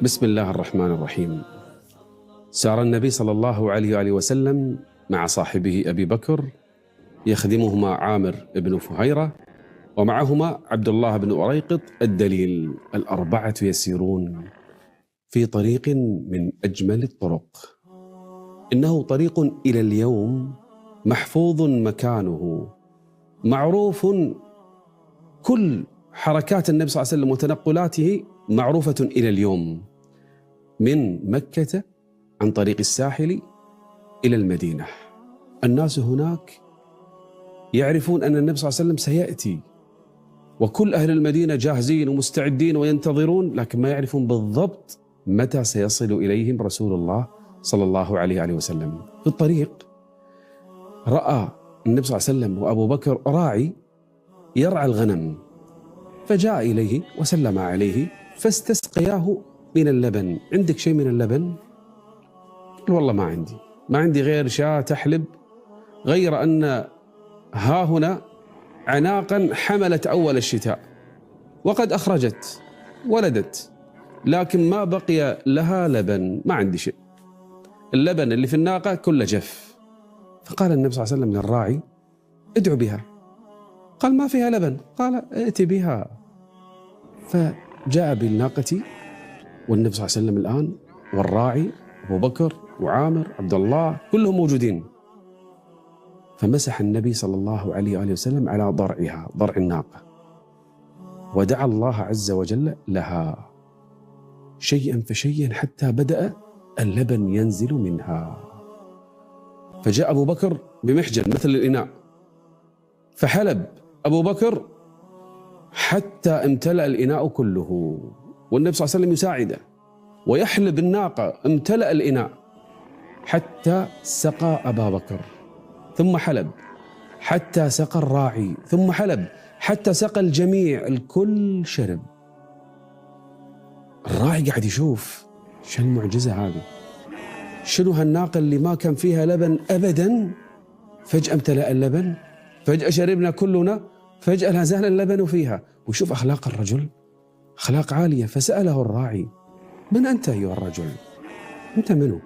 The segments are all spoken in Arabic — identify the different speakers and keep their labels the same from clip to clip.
Speaker 1: بسم الله الرحمن الرحيم. سار النبي صلى الله عليه وآله وسلم مع صاحبه أبي بكر يخدمهما عامر بن فهيرة ومعهما عبد الله بن أريقط الدليل. الأربعة يسيرون في طريق من أجمل الطرق، إنه طريق إلى اليوم محفوظ مكانه، معروف كل حركات النبي صلى الله عليه وسلم وتنقلاته معروفة إلى اليوم، من مكة عن طريق الساحل إلى المدينة. الناس هناك يعرفون أن النبي صلى الله عليه وسلم سيأتي، وكل أهل المدينة جاهزين ومستعدين وينتظرون، لكن ما يعرفون بالضبط متى سيصل إليهم رسول الله صلى الله عليه وسلم. في الطريق رأى النبي صلى الله عليه وسلم وأبو بكر راعي يرعى الغنم، فجاء إليه وسلم عليه فاستسقياه من اللبن. عندك شيء من اللبن؟ قال والله ما عندي غير شاة تحلب، غير أن ها هنا عناقا حملت أول الشتاء وقد أخرجت ولدت، لكن ما بقي لها لبن، ما عندي شيء، اللبن اللي في الناقة كله جف. فقال النبي صلى الله عليه وسلم للراعي ادعو بها. قال ما فيها لبن. قال ائت بها. فجاء بالناقة والنبي صلى الله عليه وسلم الآن والراعي أبو بكر وعامر عبد الله كلهم موجودين. فمسح النبي صلى الله عليه وآله وسلم على ضرعها، ضرع الناقة، ودعا الله عز وجل لها شيئا فشيئا حتى بدأ اللبن ينزل منها. فجاء أبو بكر بمحجن مثل الإناء، فحلب أبو بكر حتى امتلأ الإناء كله، والنبي صلى الله عليه وسلم يساعده ويحلب الناقة، امتلأ الإناء حتى سقى أبا بكر، ثم حلب حتى سقى الراعي، ثم حلب حتى سقى الجميع، الكل شرب. الراعي قاعد يشوف شو المعجزة هذه، شنو هالناقة اللي ما كان فيها لبن أبدا، فجأة امتلأ اللبن، فجأة شربنا كلنا، فجأة لا زال اللبن فيها. وشوف أخلاق الرجل، أخلاق عالية. فسأله الراعي من أنت أيها الرجل؟ أنت منو؟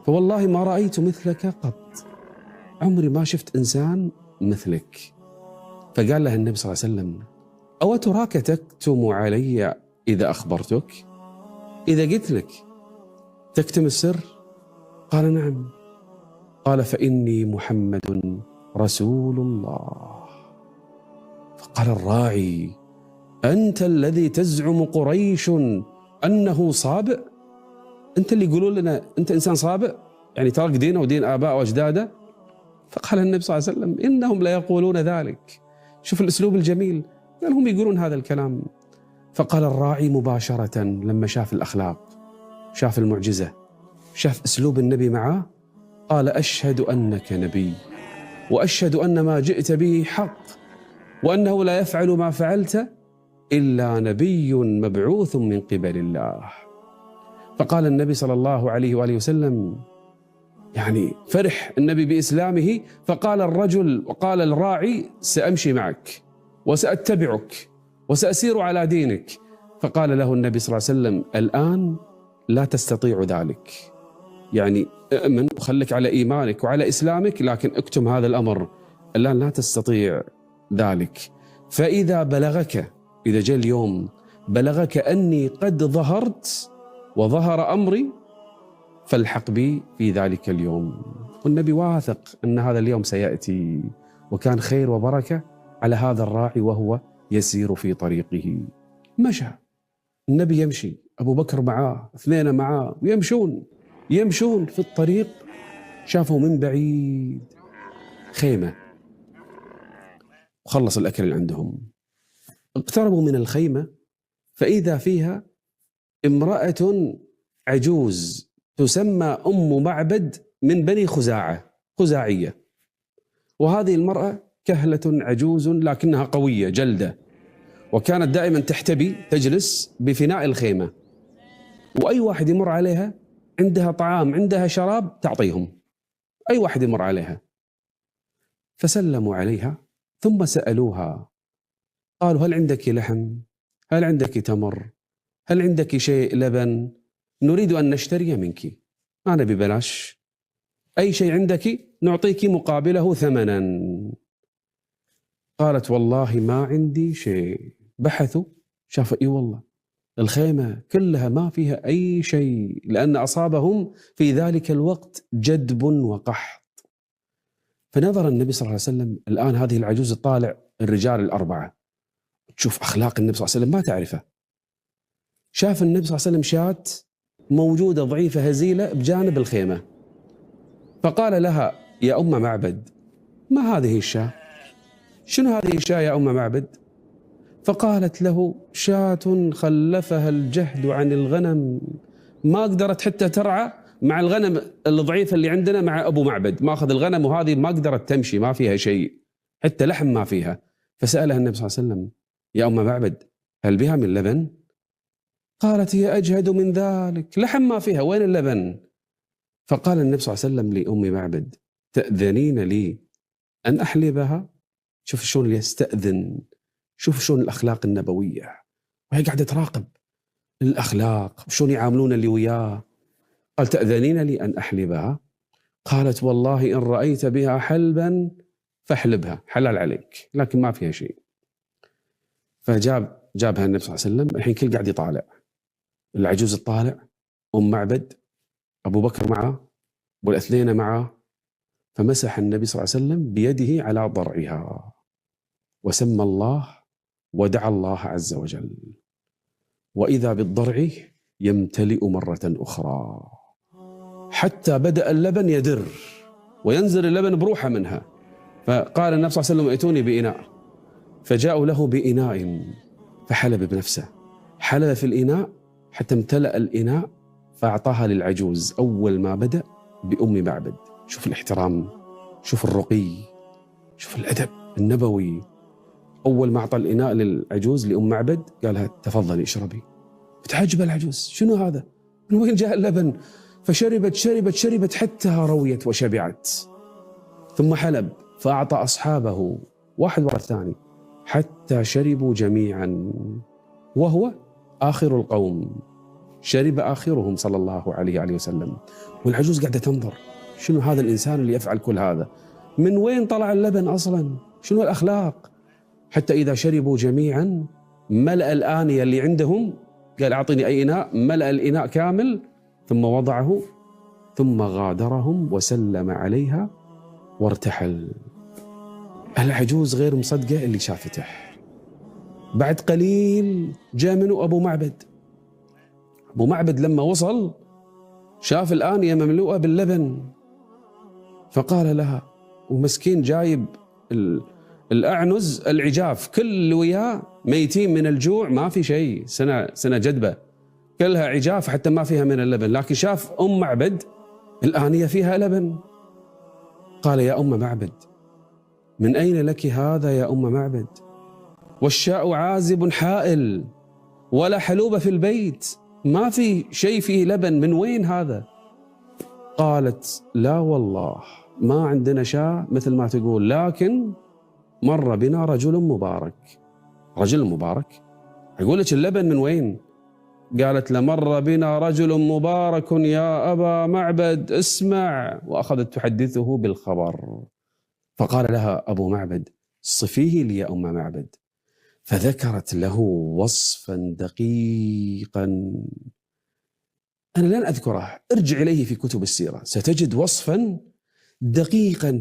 Speaker 1: فوالله ما رأيت مثلك قط، عمري ما شفت إنسان مثلك. فقال له النبي صلى الله عليه وسلم أو تراك تكتم علي إذا أخبرتك؟ إذا قلت لك تكتم السر؟ قال نعم. قال فإني محمد رسول الله. فقال الراعي أنت الذي تزعم قريش أنه صابئ؟ أنت اللي يقولون لنا أنت إنسان صابئ، يعني ترك دينه ودين آباء وأجداده؟ فقال النبي صلى الله عليه وسلم إنهم لا يقولون ذلك. شوف الأسلوب الجميل، قال هم يقولون هذا الكلام. فقال الراعي مباشرة لما شاف الأخلاق، شاف المعجزة، شاف أسلوب النبي معه، قال أشهد أنك نبي، وأشهد أن ما جئت به حق، وأنه لا يفعل ما فعلت إلا نبي مبعوث من قبل الله. فقال النبي صلى الله عليه وآله وسلم، يعني فرح النبي بإسلامه، فقال الرجل وقال الراعي سأمشي معك وسأتبعك وسأسير على دينك. فقال له النبي صلى الله عليه وسلم الآن لا تستطيع ذلك، يعني أؤمن وخلك على إيمانك وعلى إسلامك، لكن اكتم هذا الأمر، الآن لا تستطيع ذلك. فإذا بلغك، إذا جاء اليوم بلغك أني قد ظهرت وظهر أمري فالحق بي في ذلك اليوم. والنبي واثق أن هذا اليوم سيأتي، وكان خير وبركة على هذا الراعي وهو يسير في طريقه. مشى النبي يمشي، أبو بكر معاه، اثنين معاه، يمشون في الطريق. شافوا من بعيد خيمة وخلص الأكل اللي عندهم، اقتربوا من الخيمة فإذا فيها امرأة عجوز تسمى أم معبد من بني خزاعة، خزاعية. وهذه المرأة كهلة عجوز لكنها قوية جلدة، وكانت دائما تحتبي تجلس بفناء الخيمة، وأي واحد يمر عليها عندها طعام عندها شراب تعطيهم، أي واحد يمر عليها. فسلموا عليها ثم سألوها، قالوا هل عندك لحم؟ هل عندك تمر؟ هل عندك شيء لبن؟ نريد أن نشتري منك، أنا ببلاش، أي شيء عندك نعطيك مقابله ثمنا. قالت والله ما عندي شيء. بحثوا شافوا إي والله الخيمة كلها ما فيها أي شيء، لأن أصابهم في ذلك الوقت جدب وقحط. فنظر النبي صلى الله عليه وسلم، الآن هذه العجوز تطالع الرجال ال4، تشوف أخلاق النبي صلى الله عليه وسلم ما تعرفه. شاف النبي صلى الله عليه وسلم شاة موجودة ضعيفة هزيلة بجانب الخيمة، فقال لها يا أم معبد ما هذه الشاة؟ شنو هذه الشاة يا أم معبد؟ فقالت له شاة خلفها الجهد عن الغنم، ما قدرت حتى ترعى مع الغنم الضعيفة اللي عندنا مع أبو معبد، ما أخذ الغنم وهذه ما قدرت تمشي، ما فيها شيء حتى لحم ما فيها. فسألها النبي صلى الله عليه وسلم يا أم معبد هل بها من لبن؟ قالت هي أجهد من ذلك، لحم ما فيها، وين اللبن؟ فقال النبي صلى الله عليه وسلم لأم معبد تأذنين لي أن أحلبها؟ شوف شلون يستأذن، شوف شلون الأخلاق النبوية، وهي قاعدة تراقب الأخلاق شلون يعاملون اللي وياه. قال تأذنين لي أن أحلبها؟ قالت والله إن رأيت بها حلبا فاحلبها، حلال عليك، لكن ما فيها شيء. جابها النبي صلى الله عليه وسلم. الحين كل قاعد يطالع، العجوز تطالع، أم معبد، أبو بكر معه، والأثنين معه. فمسح النبي صلى الله عليه وسلم بيده على ضرعها وسمى الله ودعا الله عز وجل، وإذا بالضرع يمتلئ مرة أخرى حتى بدأ اللبن يدر وينزل اللبن بروحه منها. فقال النبي صلى الله عليه وسلم ائتوني بإناء، فجاءوا له بإناء فحلب بنفسه، حلب في الإناء حتى امتلأ الإناء فأعطاها للعجوز. أول ما بدأ بأم معبد، شوف الاحترام، شوف الرقي، شوف الأدب النبوي. أول ما أعطى الإناء للعجوز لأم معبد قالها تفضلي اشربي. بتعجب العجوز شنو هذا؟ من وين جاء اللبن؟ فشربت شربت شربت حتى رويت وشبعت، ثم حلب فأعطى أصحابه واحد ورا الثاني حتى شربوا جميعا، وهو آخر القوم، شرب آخرهم صلى الله عليه وسلم. والعجوز قاعدة تنظر شنو هذا الإنسان اللي يفعل كل هذا؟ من وين طلع اللبن أصلا؟ شنو الأخلاق؟ حتى إذا شربوا جميعا ملأ الآنية اللي عندهم، قال أعطني أي إناء، ملأ الإناء كامل ثم وضعه ثم غادرهم وسلم عليها وارتحل. العجوز غير مصدقة اللي شافته. بعد قليل جاء منه أبو معبد. أبو معبد لما وصل شاف الآنية مملوءة باللبن، فقال لها، ومسكين جايب الأعنز العجاف كل اللي وياه ميتين من الجوع، ما في شيء، سنة جدبة كلها عجاف حتى ما فيها من اللبن، لكن شاف أم معبد الآنية فيها لبن. قال يا أم معبد من أين لك هذا يا أم معبد؟ والشاء عازب حائل ولا حلوب في البيت، ما في شيء فيه لبن، من وين هذا؟ قالت لا والله ما عندنا شاء مثل ما تقول، لكن مر بنا رجل مبارك. رجل مبارك؟ يقول لك اللبن من وين؟ قالت لمر بنا رجل مبارك يا أبا معبد اسمع، وأخذت تحدثه بالخبر. فقال لها أبو معبد صفيه لي يا أم معبد، فذكرت له وصفا دقيقا أنا لن أذكره، ارجع إليه في كتب السيرة ستجد وصفا دقيقا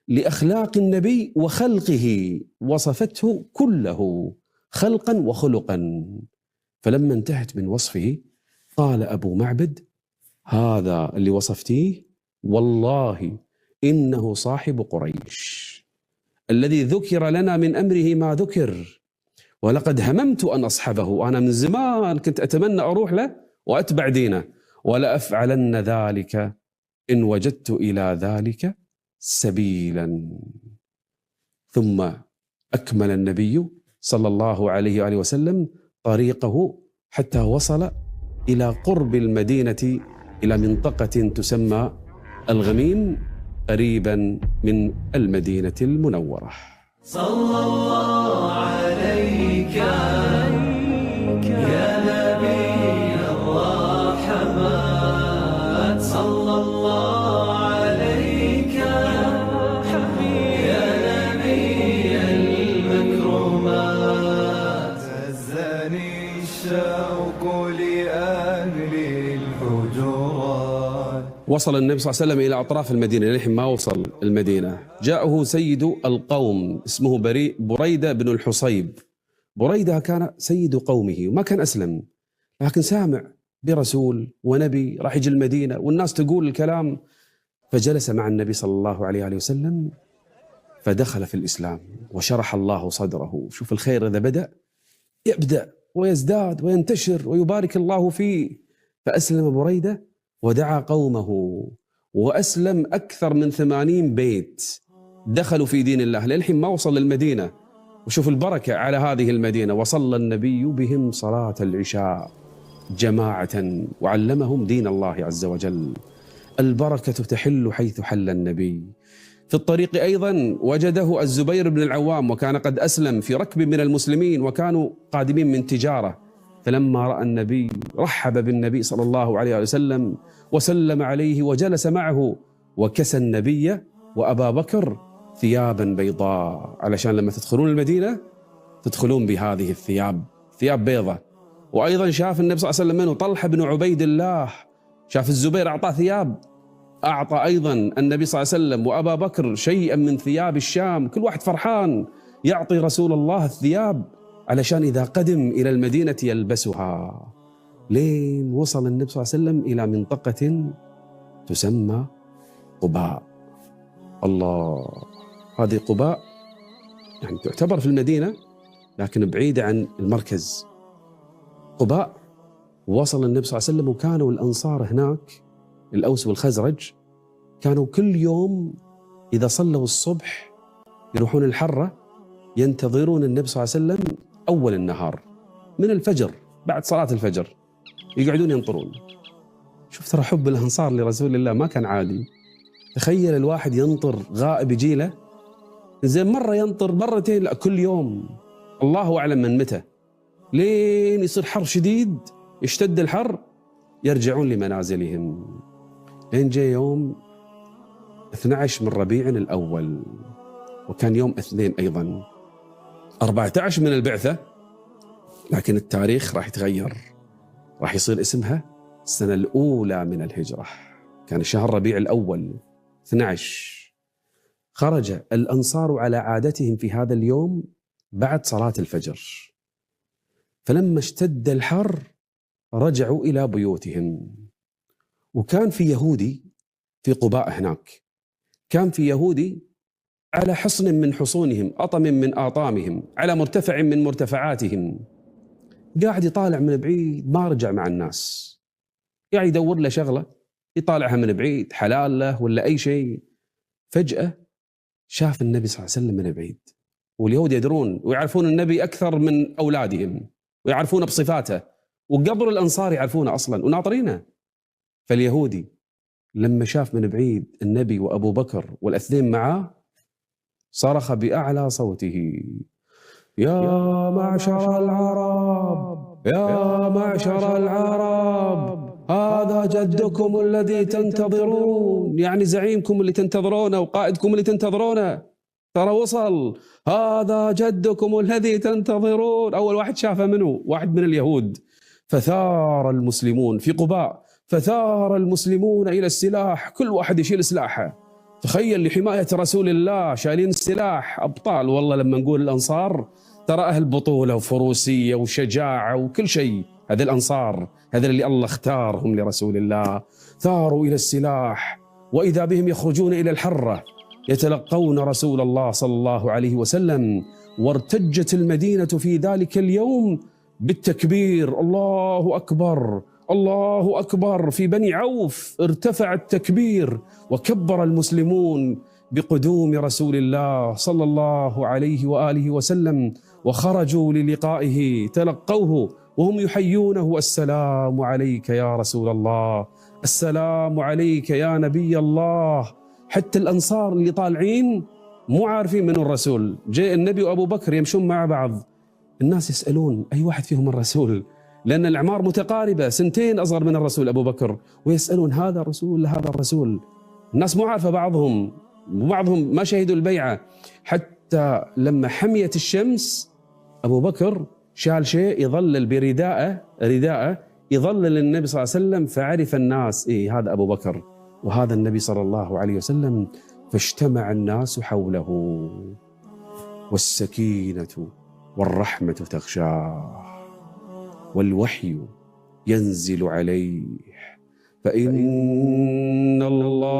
Speaker 1: لأخلاق النبي وخلقه، وصفته كله خلقا وخلقا. فلما انتهت من وصفه قال أبو معبد هذا اللي وصفتيه والله إنه صاحب قريش الذي ذكر لنا من أمره ما ذكر، ولقد هممت أن أصحبه، أنا من زمان كنت أتمنى أروح له وأتبع دينه، ولأفعلن ذلك إن وجدت إلى ذلك سبيلا. ثم أكمل النبي صلى الله عليه وآله وسلم طريقه حتى وصل إلى قرب المدينة، إلى منطقة تسمى الغميم قريبا من المدينة المنورة. صلى الله عليك يا نبي
Speaker 2: جاني الشوق لأهل الحجرات.
Speaker 1: وصل النبي صلى الله عليه وسلم إلى أطراف المدينة، للحين ما وصل المدينة. جاءه سيد القوم اسمه بريدة بن الحصيب. بريدة كان سيد قومه وما كان أسلم، لكن سامع برسول ونبي راح يجي المدينة والناس تقول الكلام، فجلس مع النبي صلى الله عليه وسلم فدخل في الإسلام وشرح الله صدره. شوف الخير إذا يبدأ ويزداد وينتشر ويبارك الله فيه. فأسلم بريدة ودعا قومه، وأسلم أكثر من 80 بيت دخلوا في دين الله، للحين ما وصل للمدينة. وشوف البركة على هذه المدينة. وصلى النبي بهم صلاة العشاء جماعة وعلمهم دين الله عز وجل. البركة تحل حيث حل النبي. في الطريق أيضا وجده الزبير بن العوام، وكان قد أسلم في ركب من المسلمين وكانوا قادمين من تجارة. فلما رأى النبي رحب بالنبي صلى الله عليه وسلم وسلم عليه وجلس معه، وكسى النبي وأبا بكر ثيابا بيضاء، علشان لما تدخلون المدينة تدخلون بهذه الثياب، ثياب بيضة. وأيضا شاف النبي صلى الله عليه وسلم منه طلحة بن عبيد الله، شاف الزبير أعطاه ثياب، أعطى أيضا النبي صلى الله عليه وسلم وأبا بكر شيئا من ثياب الشام. كل واحد فرحان يعطي رسول الله الثياب علشان إذا قدم إلى المدينة يلبسها. لين وصل النبي صلى الله عليه وسلم إلى منطقة تسمى قباء. الله، هذه قباء يعني تعتبر في المدينة لكن بعيدة عن المركز. قباء وصل النبي صلى الله عليه وسلم، وكانوا الأنصار هناك الأوس والخزرج كانوا كل يوم إذا صلوا الصبح يروحون الحرة ينتظرون النبي صلى الله عليه وسلم أول النهار من الفجر، بعد صلاة الفجر يقعدون ينطرون. شوف ترى حب الأنصار لرسول الله ما كان عادي. تخيل الواحد ينطر غائب يجيله، زي مرة ينطر مرتين، لا كل يوم. الله أعلم من متى، لين يصير حر شديد، يشتد الحر، يرجعون لمنازلهم. لين جاء يوم 12 من ربيع الأول، وكان يوم اثنين أيضا 14 من البعثة، لكن التاريخ راح يتغير، راح يصير اسمها السنة الأولى من الهجرة. كان شهر ربيع الأول 12. خرج الأنصار على عادتهم في هذا اليوم بعد صلاة الفجر، فلما اشتد الحر رجعوا إلى بيوتهم. وكان في يهودي في قباء هناك، كان في يهودي على حصن من حصونهم، أطم من آطامهم، على مرتفع من مرتفعاتهم، قاعد يطالع من بعيد، ما رجع مع الناس، قاعد يدور له شغلة يطالعها من بعيد، حلال له ولا أي شيء. فجأة شاف النبي صلى الله عليه وسلم من بعيد، واليهود يدرون ويعرفون النبي أكثر من أولادهم ويعرفونه بصفاته، وقبل الأنصار يعرفونه أصلا وناطرينه. فاليهودي لما شاف من بعيد النبي وأبو بكر والاثنين معاه صرخ بأعلى صوته: يا معشر العرب، يا معشر العرب، هذا جدكم الذي تنتظرون، يعني زعيمكم اللي تنتظرونه وقائدكم اللي تنتظرونه ترى وصل، هذا جدكم الذي تنتظرون. أول واحد شافه منه واحد من اليهود. فثار المسلمون في قباء، فثار المسلمون إلى السلاح، كل واحد يشيل سلاحه. تخيل لحماية رسول الله شايلين السلاح، أبطال والله. لما نقول الأنصار ترى أهل بطولة وفروسية وشجاعة وكل شيء، هذا الأنصار، هذا اللي الله اختارهم لرسول الله. ثاروا إلى السلاح، وإذا بهم يخرجون إلى الحرة يتلقون رسول الله صلى الله عليه وسلم. وارتجت المدينة في ذلك اليوم بالتكبير: الله أكبر، الله أكبر. في بني عوف ارتفع التكبير، وكبر المسلمون بقدوم رسول الله صلى الله عليه وآله وسلم، وخرجوا للقائه، تلقوه وهم يحيونه: السلام عليك يا رسول الله، السلام عليك يا نبي الله. حتى الأنصار اللي طالعين مو عارفين من الرسول. جاء النبي وأبو بكر يمشون مع بعض، الناس يسألون أي واحد فيهم الرسول، لأن الأعمار متقاربة، سنتين أصغر من الرسول أبو بكر، ويسألون هذا الرسول هذا الرسول. الناس مو عارفة، بعضهم ما شهدوا البيعة. حتى لما حميت الشمس أبو بكر شال شيء يظلل رداءه يظلل النبي صلى الله عليه وسلم، فعرف الناس هذا أبو بكر وهذا النبي صلى الله عليه وسلم، فاجتمع الناس حوله، والسكينة والرحمة تغشاه، والوحي ينزل عليه، فإن الله،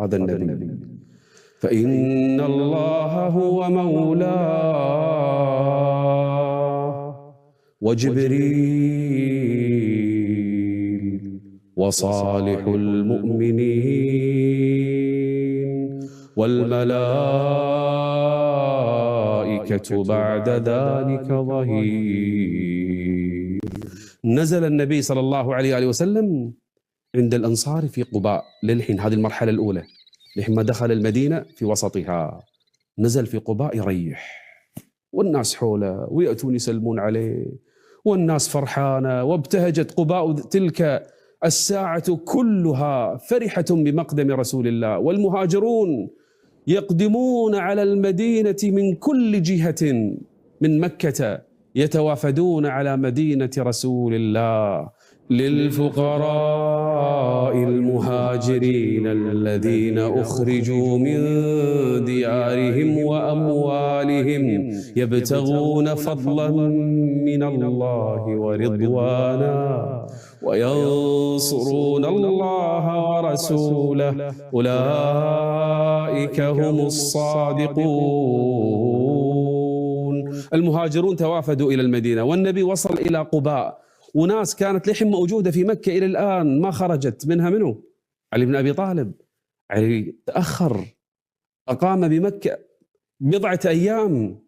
Speaker 1: هذا النبي، فإن الله هو مولاه، وجبريل وصالح المؤمنين والملائكة بعد ذلك ظهير. نزل النبي صلى الله عليه وسلم عند الأنصار في قباء للحين، هذه المرحلة الأولى لحين ما دخل المدينة في وسطها، نزل في قباء يريح، والناس حوله ويأتون يسلمون عليه، والناس فرحانة، وابتهجت قباء تلك الساعة كلها فرحة بمقدم رسول الله، والمهاجرون يقدمون على المدينة من كل جهة من مكة، يتوافدون على مدينة رسول الله. للفقراء المهاجرين الذين أخرجوا من ديارهم وأموالهم يبتغون فضلا من الله ورضوانا وينصرون الله ورسوله، أولئك هم الصادقون. المهاجرون توافدوا إلى المدينة، والنبي وصل إلى قباء، وناس كانت لحم موجودة في مكة إلى الآن ما خرجت منها. منه؟ علي بن أبي طالب. علي تأخر، أقام بمكة بضعة أيام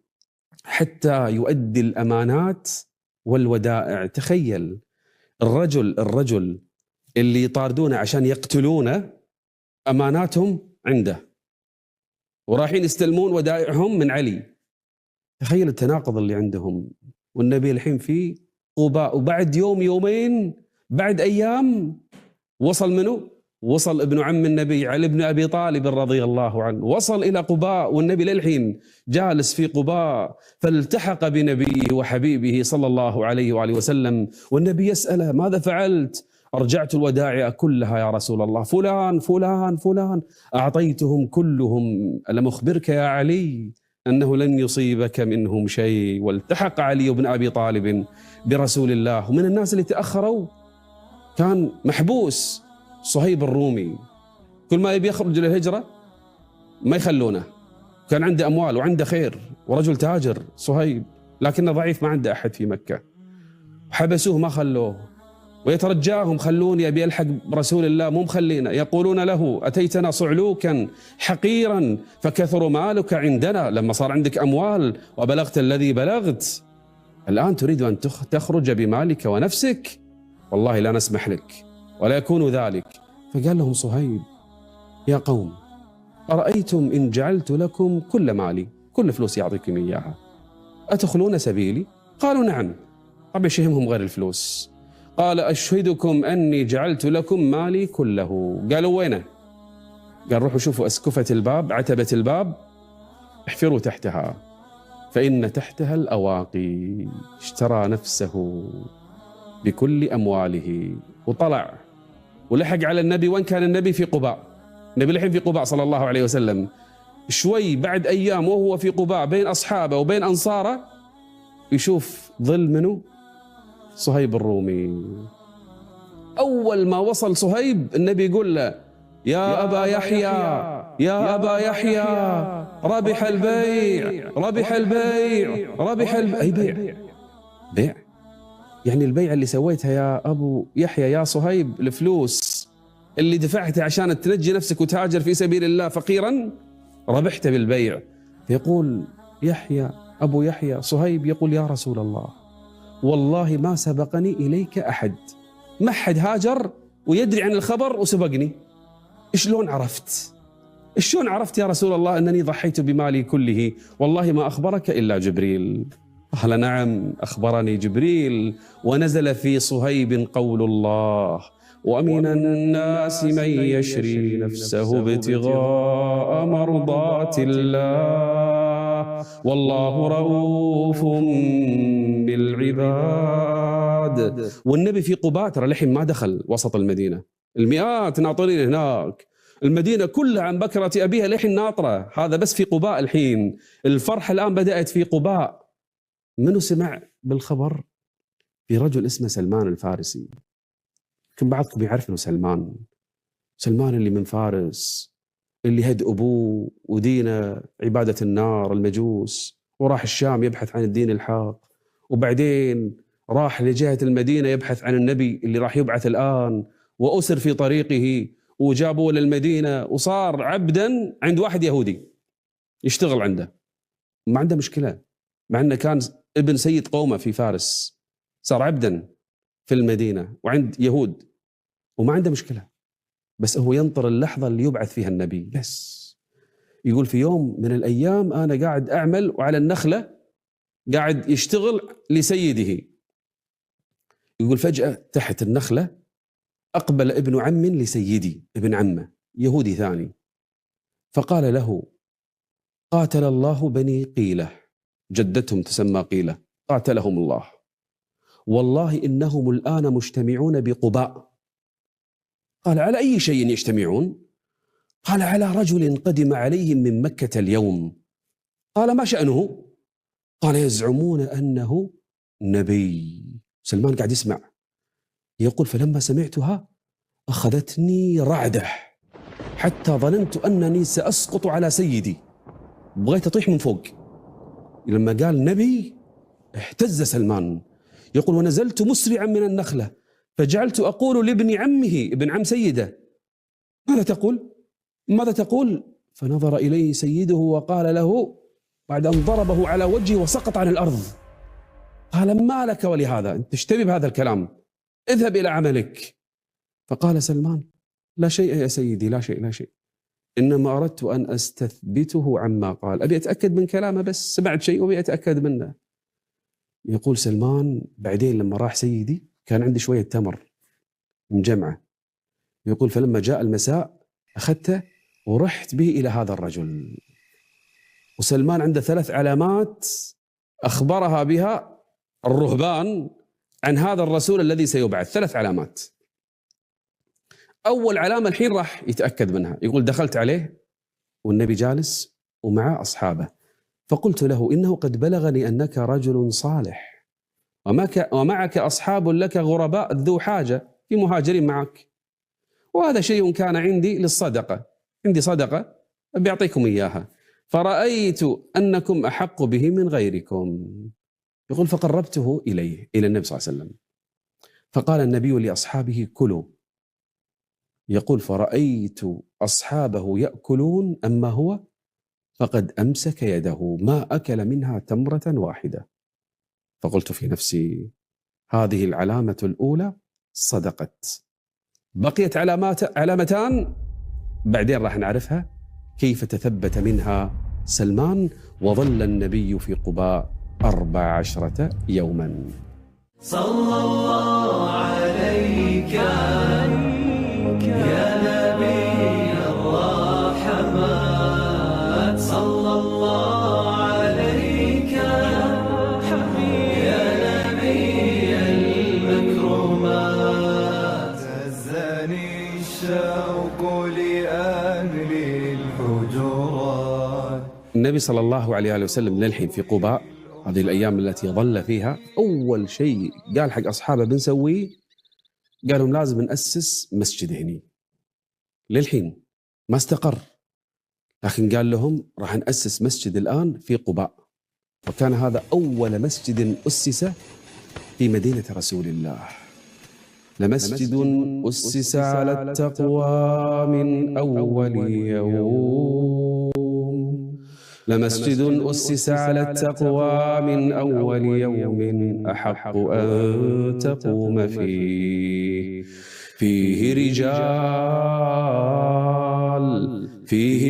Speaker 1: حتى يؤدي الأمانات والودائع. تخيل الرجل اللي يطاردونه عشان يقتلونه أماناتهم عنده، ورايحين يستلمون ودائعهم من علي. تخيل التناقض اللي عندهم، والنبي الحين في قباء، وبعد يوم يومين بعد أيام وصل منه؟ وصل ابن عم النبي علي بن أبي طالب رضي الله عنه، وصل إلى قباء، والنبي للحين جالس في قباء، فالتحق بنبيه وحبيبه صلى الله عليه وآله وسلم، والنبي يسأله ماذا فعلت؟ أرجعت الودائع كلها يا رسول الله، فلان فلان فلان أعطيتهم كلهم، ألم أخبرك يا علي أنه لن يصيبك منهم شيء؟ والتحق علي بن أبي طالب برسول الله. ومن الناس اللي تأخروا كان محبوس صهيب الرومي، كل ما يبي يخرج للهجرة ما يخلونه، كان عنده أموال وعنده خير ورجل تاجر صهيب، لكنه ضعيف ما عنده أحد في مكة، حبسوه ما خلوه، ويترجاهم خلوني أبي ألحق برسول الله، مو مخلينا. يقولون له أتيتنا صعلوكا حقيرا فكثر مالك عندنا، لما صار عندك أموال وبلغت الذي بلغت، الآن تريد أن تخرج بمالك ونفسك؟ والله لا نسمح لك ولا يكون ذلك. فقال لهم صهيب يا قوم أرأيتم إن جعلت لكم كل مالي، كل فلوس يعطيكم إياها، أتخلون سبيلي؟ قالوا نعم. طبعا يشهمهم غير الفلوس. قال أشهدكم أني جعلت لكم مالي كله. قالوا وينه؟ قال روحوا شوفوا أسكفة الباب، عتبة الباب، احفروا تحتها فإن تحتها الأواقي. اشترى نفسه بكل أمواله وطلع ولحق على النبي. وين كان النبي؟ في قباء. النبي الحين في قباء صلى الله عليه وسلم. شوي بعد أيام وهو في قباء بين أصحابه وبين أنصاره، يشوف ظل منه؟ صهيب الرومي. أول ما وصل صهيب النبي يقول له يا أبا يحيى، يا أبا يحيى، ربح البيع، ربح البيع، ربح البيع. أي بيع؟ بيع يعني البيع اللي سويتها يا أبو يحيى يا صهيب، الفلوس اللي دفعتها عشان تنجي نفسك وتهاجر في سبيل الله فقيرا، ربحت بالبيع. فيقول يحيى أبو يحيى صهيب يقول يا رسول الله والله ما سبقني إليك أحد، ما حد هاجر ويدري عن الخبر وسبقني. شلون عرفت؟ شلون عرفت يا رسول الله أنني ضحيت بمالي كله؟ والله ما أخبرك إلا جبريل. قال نعم أخبرني جبريل. ونزل في صهيب قول الله ومن الناس من يشري نفسه ابتغاء مرضات الله والله رؤوف بالعباد. والنبي في قباء ترى لحين ما دخل وسط المدينة، المئات ناطرين هناك، المدينة كلها عن بكرة أبيها لحين ناطرة، هذا بس في قباء. الحين الفرحة الآن بدأت في قباء. منو سمع بالخبر؟ في رجل اسمه سلمان الفارسي. يمكن بعضكم يعرف انه سلمان اللي من فارس، اللي هد ابوه ودينه عباده النار المجوس، وراح الشام يبحث عن الدين الحق، وبعدين راح لجهه المدينه يبحث عن النبي اللي راح يبعث الان، واسر في طريقه وجابوه للمدينه، وصار عبدا عند واحد يهودي يشتغل عنده. ما عنده مشكله، مع انه كان ابن سيد قومه في فارس، صار عبدا في المدينة وعند يهود وما عنده مشكلة، بس هو ينطر اللحظة اللي يبعث فيها النبي بس. يقول في يوم من الأيام أنا قاعد أعمل وعلى النخلة قاعد يشتغل لسيده، يقول فجأة تحت النخلة أقبل ابن عم لسيدي، ابن عمه يهودي ثاني، فقال له قاتل الله بني قيلة، جدتهم تسمى قيلة، قاتلهم الله، والله إنهم الآن مجتمعون بقباء. قال على أي شيء يجتمعون؟ قال على رجل قدم عليهم من مكة اليوم. قال ما شأنه؟ قال يزعمون أنه نبي. سلمان قاعد يسمع، يقول فلما سمعتها أخذتني رعدة حتى ظننت أنني سأسقط على سيدي، بغيت أطيح من فوق. لما قال نبي اهتز سلمان، يقول ونزلت مسرعا من النخلة فجعلت أقول لابن عمه، ابن عم سيده، ماذا تقول؟ ماذا تقول؟ فنظر إليه سيده وقال له بعد أن ضربه على وجهه وسقط عن الأرض، قال ما لك ولهذا؟ أنت تشتبه بهذا الكلام، اذهب إلى عملك. فقال سلمان لا شيء يا سيدي، لا شيء لا شيء، إنما أردت أن أستثبته عما قال، أبي أتأكد من كلامه، بس سمعت شيء وأبي أتأكد منه. يقول سلمان بعدين لما راح سيدي كان عندي شوية تمر مجمعة، يقول فلما جاء المساء أخذته ورحت به إلى هذا الرجل، وسلمان عنده 3 علامات أخبرها بها الرهبان عن هذا الرسول الذي سيبعث، 3 علامات. أول علامة الحين راح يتأكد منها، يقول دخلت عليه والنبي جالس ومعه أصحابه، فقلت له إنه قد بلغني أنك رجل صالح ومعك أصحاب لك غرباء ذو حاجة، في مهاجرين معك، وهذا شيء كان عندي للصدقة، عندي صدقة بيعطيكم إياها، فرأيت أنكم أحق به من غيركم. يقول فقربته إليه إلى النبي صلى الله عليه وسلم، فقال النبي لأصحابه كلوا. يقول فرأيت أصحابه يأكلون، أما هو فقد أمسك يده ما أكل منها تمرة واحدة. فقلت في نفسي هذه العلامة الأولى صدقت، بقيت علامتان بعدين راح نعرفها كيف تثبت منها سلمان. وظل النبي في قباء 14 يوما.
Speaker 2: صلى الله عليك يا نبي الرحمات، صلى الله عليك يا نبي المكرمات، هزني الشوق لأهل الحجرات.
Speaker 1: النبي صلى الله عليه وسلم للحين في قباء، هذه الأيام التي ظل فيها، أول شيء قال حق أصحابه بنسويه، قال لهم لازم نأسس مسجد هني. للحين ما استقر، لكن قال لهم راح نأسس مسجد الآن في قباء، وكان هذا أول مسجد أسس في مدينة رسول الله. لمسجد أسس على التقوى من أول يوم، لمسجد أسس على التقوى من أول يوم أحق أن تقوم فيه، فيه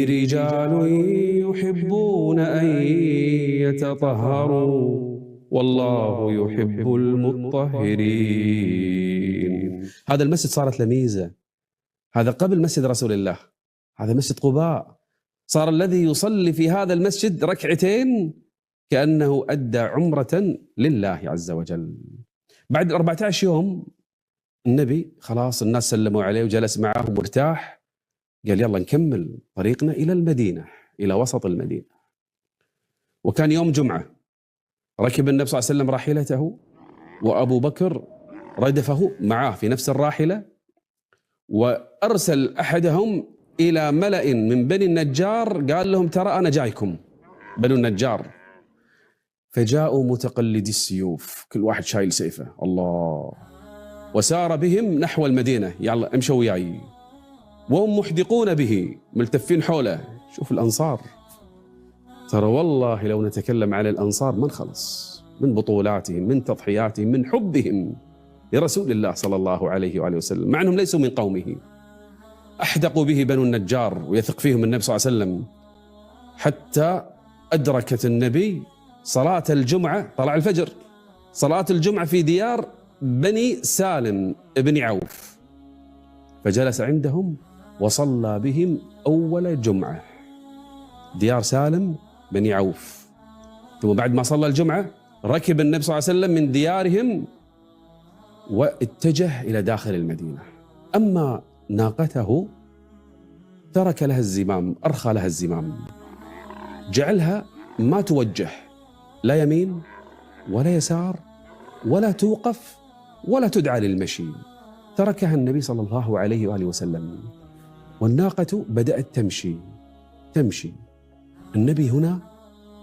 Speaker 1: رجال يحبون أن يتطهروا والله يحب المطهرين. هذا المسجد صارت له ميزة، هذا قبل مسجد رسول الله، هذا مسجد قباء، صار الذي يصلي في هذا المسجد 2 ركعتين كأنه أدى عمرة لله عز وجل. بعد 14 يوم النبي خلاص الناس سلموا عليه وجلس معهم مرتاح، قال يلا نكمل طريقنا إلى المدينة، إلى وسط المدينة. وكان يوم جمعة، ركب النبي صلى الله عليه وسلم راحلته، وأبو بكر ردفه معه في نفس الراحلة، وأرسل أحدهم إلى ملأ من بني النجار قال لهم ترى أنا جايكم بنو النجار. فجاءوا متقلدي السيوف، كل واحد شايل سيفه، الله، وسار بهم نحو المدينة، يلا امشوا وياي، وهم محدقون به ملتفين حوله. شوف الأنصار، ترى والله لو نتكلم على الأنصار ما نخلص، من بطولاتهم، من تضحياتهم، من حبهم لرسول الله صلى الله عليه وآله وسلم، مع أنهم ليسوا من قومه. أحدقوا به بنو النجار ويثق فيهم النبي صلى الله عليه وسلم، حتى أدركت النبي صلاة الجمعة، طلع الفجر، صلاة الجمعة في ديار بني سالم بن عوف، فجلس عندهم وصلى بهم أول جمعة، ديار سالم بن عوف. ثم بعد ما صلى الجمعة ركب النبي صلى الله عليه وسلم من ديارهم واتجه إلى داخل المدينة. أما ناقته ترك لها الزمام، أرخى لها الزمام، جعلها ما توجه لا يمين ولا يسار ولا توقف ولا تدعى للمشي، تركها النبي صلى الله عليه وآله وسلم، والناقة بدأت تمشي. النبي هنا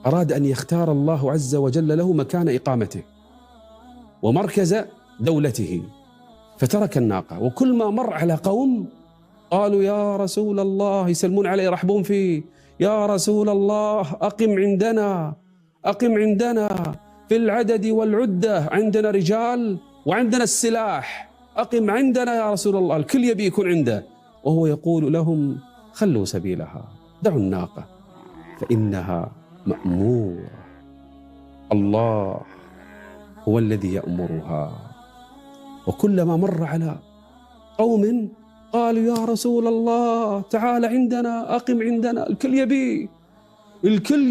Speaker 1: أراد أن يختار الله عز وجل له مكان إقامته ومركز دولته، فترك الناقة. وكل ما مر على قوم قالوا يا رسول الله، يسلمون عليه يرحبون فيه، يا رسول الله أقم عندنا في العدد والعدة، عندنا رجال وعندنا السلاح، أقم عندنا يا رسول الله، الكل يبي يكون عنده. وهو يقول لهم خلوا سبيلها، دعوا الناقة فإنها مأمورة، الله هو الذي يأمرها. وكلما مر على قوم قالوا يا رسول الله تعال عندنا، أقم عندنا، الكل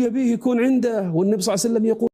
Speaker 1: يبيه يكون عنده. والنبي صلى الله عليه وسلم يقول